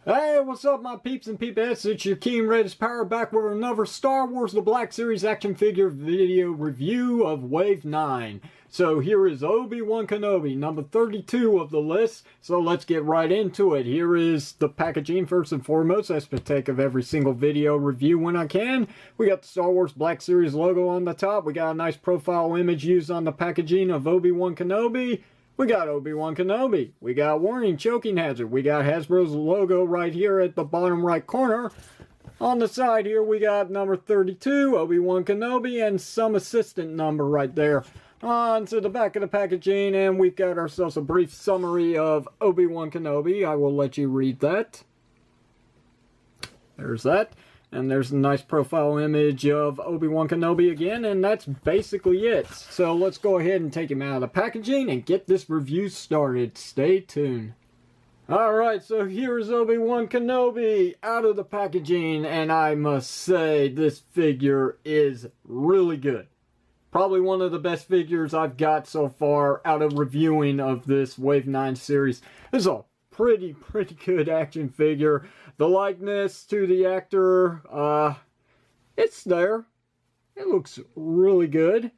Hey, what's up, my peeps and peepettes? It's your Keen Red's Power back with another Star Wars The Black Series action figure video review of Wave 9. So here is Obi-Wan Kenobi, number 32 of the list. So let's get right into it. Here is the packaging first and foremost. I partake of every single video review when I can. We got the Star Wars Black Series logo on the top. We got a nice profile image used on the packaging of Obi-Wan Kenobi. We got Obi-Wan Kenobi. We got warning, choking hazard. We got Hasbro's logo right here at the bottom right corner. On the side here, we got number 32, Obi-Wan Kenobi, and some assistant number right there. On to the back of the packaging, and we've got ourselves a brief summary of Obi-Wan Kenobi. I will let you read that. There's that. And there's a nice profile image of Obi-Wan Kenobi again, and that's basically it. So let's go ahead and take him out of the packaging and get this review started. Stay tuned. Alright, so here's Obi-Wan Kenobi out of the packaging, and I must say this figure is really good. Probably one of the best figures I've got so far out of reviewing of this Wave 9 series. This is a pretty good action figure. The likeness to the actor, it's there. It looks really good.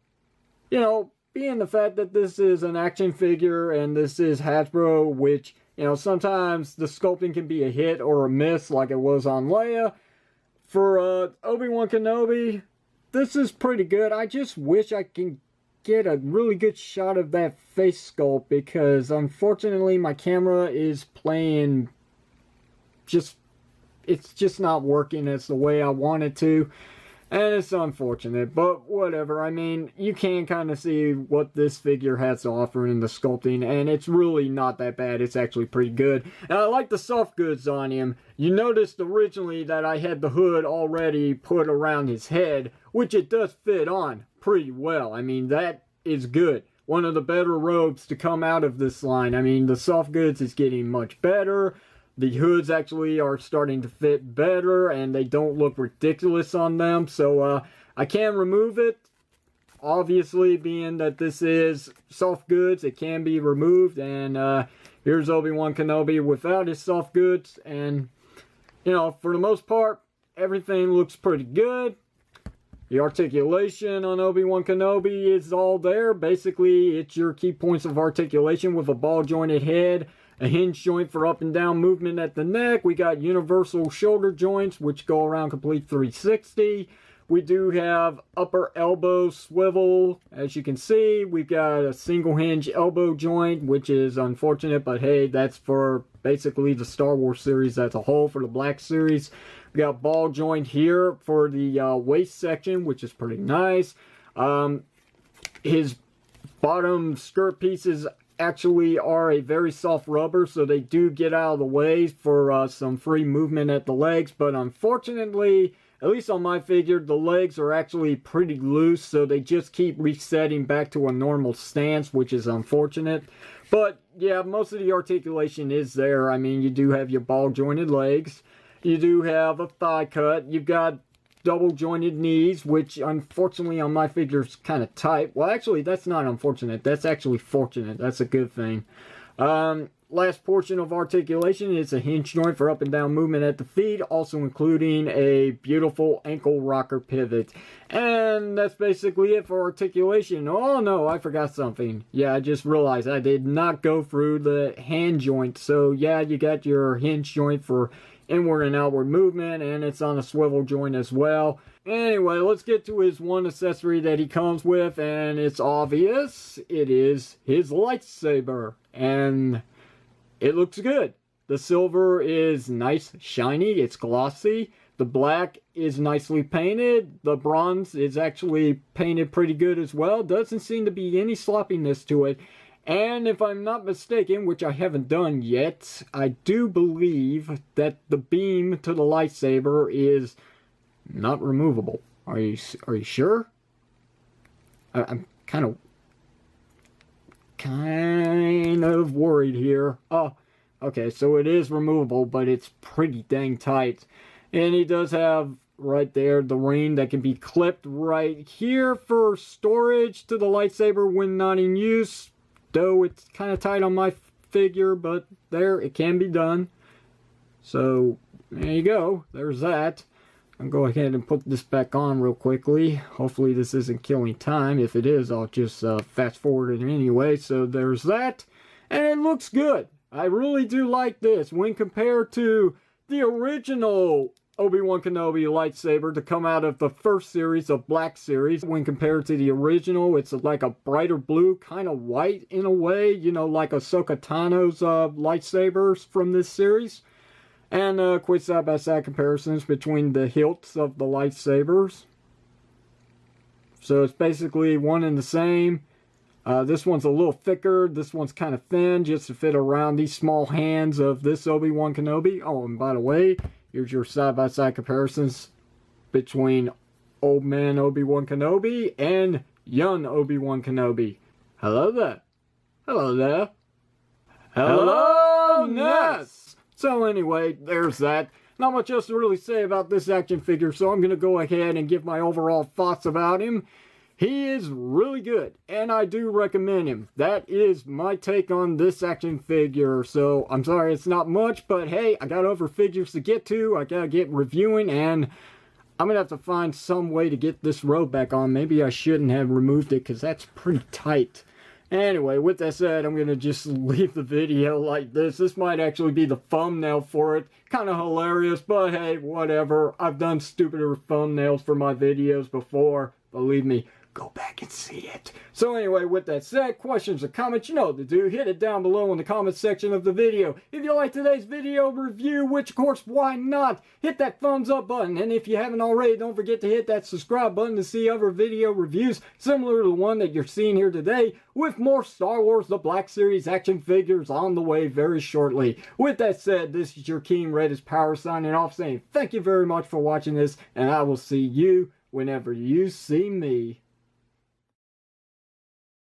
You know, being the fact that this is an action figure and this is Hasbro, which, you know, sometimes the sculpting can be a hit or a miss like it was on Leia. For Obi-Wan Kenobi, this is pretty good. I just wish I can get a really good shot of that face sculpt because unfortunately my camera is playing it's just not working as the way I want it to, and it's unfortunate, but whatever. I mean, you can kind of see what this figure has to offer in the sculpting, and it's really not that bad. It's actually pretty good. And I like the soft goods on him. You noticed originally that I had the hood already put around his head, which it does fit on pretty well. I mean, that is good. One of the better robes to come out of this line. I mean, the soft goods is getting much better. The hoods actually are starting to fit better, and they don't look ridiculous on them. So I can remove it. Obviously, being that this is soft goods, it can be removed. And here's Obi-Wan Kenobi without his soft goods. And, you know, for the most part, everything looks pretty good. The articulation on Obi-Wan Kenobi is all there. Basically, it's your key points of articulation with a ball-jointed head, a hinge joint for up and down movement at the neck. We got universal shoulder joints, which go around complete 360. We do have upper elbow swivel, as you can see. We've got a single hinge elbow joint, which is unfortunate, but hey, that's for basically the Star Wars series as a whole, for the Black Series. We got ball joint here for the waist section, which is pretty nice. His bottom skirt pieces actually are a very soft rubber, so they do get out of the way for some free movement at the legs. But unfortunately, at least on my figure, the legs are actually pretty loose, so they just keep resetting back to a normal stance, which is unfortunate. But yeah, most of the articulation is there. I mean, you do have your ball jointed legs. You do have a thigh cut. You've got double jointed knees, which unfortunately on my figure is kind of tight. Well, actually, that's not unfortunate. That's actually fortunate. That's a good thing. Last portion of articulation is a hinge joint for up and down movement at the feet, also including a beautiful ankle rocker pivot. And that's basically it for articulation. Oh no, I forgot something. Yeah, I just realized I did not go through the hand joint. So yeah, you got your hinge joint for inward and outward movement, and it's on a swivel joint as well. Anyway, let's get to his one accessory that he comes with, and it's obvious. It is his lightsaber, and it looks good. The silver is nice, shiny, it's glossy. The black is nicely painted. The bronze is actually painted pretty good as well. Doesn't seem to be any sloppiness to it. And if I'm not mistaken, which I haven't done yet, I do believe that the beam to the lightsaber is not removable. Are you sure? I'm kind of worried here. Oh, okay, so it is removable, but it's pretty dang tight. And he does have right there the ring that can be clipped right here for storage to the lightsaber when not in use. Though it's kind of tight on my figure, but there, it can be done. So, there you go. There's that. I'll go ahead and put this back on real quickly. Hopefully this isn't killing time. If it is, I'll just fast forward it anyway. So there's that. And it looks good. I really do like this. When compared to the original Obi-Wan Kenobi lightsaber to come out of the first series of Black Series. When compared to the original, it's like a brighter blue, kind of white in a way. You know, like Ahsoka Tano's lightsabers from this series. And quick side-by-side comparisons between the hilts of the lightsabers. So it's basically one and the same. This one's a little thicker. This one's kind of thin just to fit around these small hands of this Obi-Wan Kenobi. Oh, and by the way, here's your side-by-side comparisons between old man Obi-Wan Kenobi and young Obi-Wan Kenobi. Hello there. Hello there. Hello, Ness! So anyway, there's that. Not much else to really say about this action figure, so I'm going to go ahead and give my overall thoughts about him. He is really good, and I do recommend him. That is my take on this action figure. So, I'm sorry it's not much, but hey, I got other figures to get to. I gotta get reviewing, and I'm gonna have to find some way to get this robe back on. Maybe I shouldn't have removed it, because that's pretty tight. Anyway, with that said, I'm going to just leave the video like this. This might actually be the thumbnail for it. Kind of hilarious, but hey, whatever. I've done stupider thumbnails for my videos before. Believe me, go back and see it. So anyway, with that said, questions or comments, you know what to do. Hit it down below in the comment section of the video. If you like today's video review, which of course, why not? Hit that thumbs up button. And if you haven't already, don't forget to hit that subscribe button to see other video reviews similar to the one that you're seeing here today, with more Star Wars The Black Series action figures on the way very shortly. With that said, this is your King Redis Power signing off, saying thank you very much for watching this, and I will see you whenever you see me.